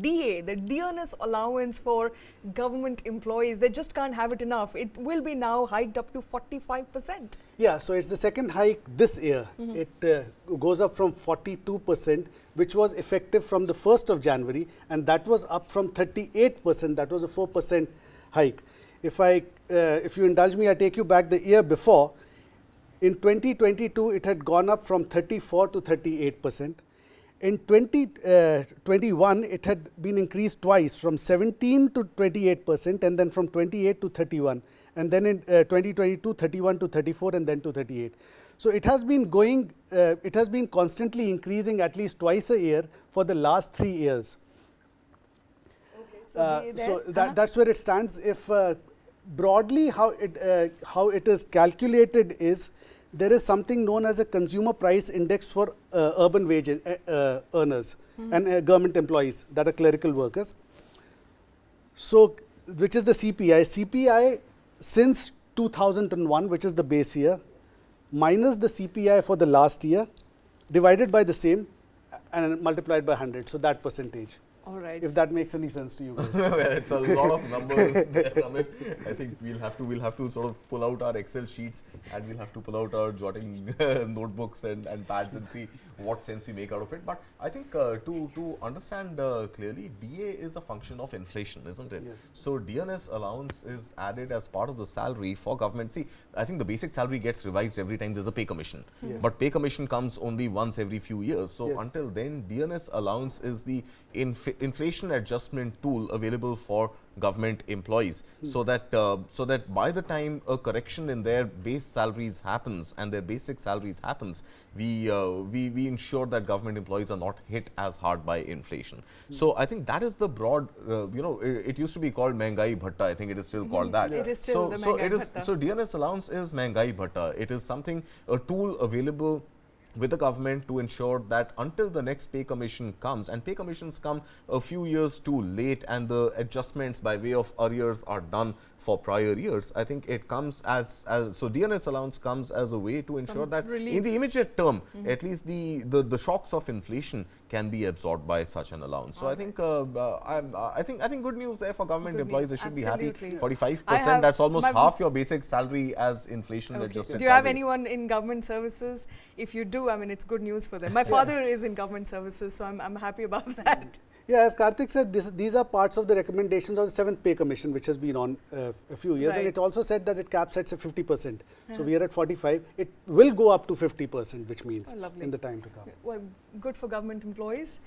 DA, the Dearness Allowance for government employees, they just can't have it enough. It will be now hiked up to 45%. Yeah, so it's the second hike this year. It goes up from 42%, which was effective from the 1st of January, and that was up from 38%. That was a 4% hike. If you indulge me, I take you back the year before. In 2022, it had gone up from 34 to 38%. In 2021, it had been increased twice, from 17 to 28%, and then from 28 to 31. And then in 2022, 31 to 34, and then to 38. So it has been going, it has been constantly increasing at least twice a year for the last 3 years. Okay, so that's where it stands. If broadly how it is calculated is, there is something known as a consumer price index for urban wage earners and government employees that are clerical workers. So, which is the CPI. CPI since 2001, which is the base year, minus the CPI for the last year, divided by the same and multiplied by 100. So, that percentage. All right. If that makes any sense to you guys. Well, it's a lot of numbers there, Amit. I think we'll have to sort of pull out our Excel sheets, and we'll have to pull out our jotting notebooks and pads and see what sense we make out of it. But I think to understand clearly, DA is a function of inflation, isn't it? Yes. So Dearness Allowance is added as part of the salary for government. See, I think the basic salary gets revised every time there's a pay commission. Yes. But pay commission comes only once every few years. So Yes. until then, Dearness Allowance is the inflation adjustment tool available for government employees, so that by the time a correction in their base salaries happens and their basic salaries happens, we ensure that government employees are not hit as hard by inflation. So I think that is the broad, it used to be called Mehengai Bhatta. I think it is still called that. It is still the Mehengai Bhatta. So Dearness Allowance is Mehengai Bhatta. It is something, a tool available with the government to ensure that until the next pay commission comes, and pay commissions come a few years too late, and the adjustments by way of arrears are done for prior years, I think it comes so Dearness Allowance comes as a way to ensure that relief. in the immediate term, at least the shocks of inflation can be absorbed by such an allowance. So I think I think good news there for government Good employees. They news. should be Absolutely. happy. 45%, have that's almost my- half your basic salary as inflation Okay. adjusted Do you have salary. anyone in government services? If you do, I mean, it's good news for them. My father is in government services, so I'm happy about that. Yeah, as Kartik said, these are parts of the recommendations of the 7th pay commission, which has been on a few years. Right. And it also said that it caps at 50%. So we are at 45. It will go up to 50%, which means Oh, lovely. in the time to come. Well, good for government employees.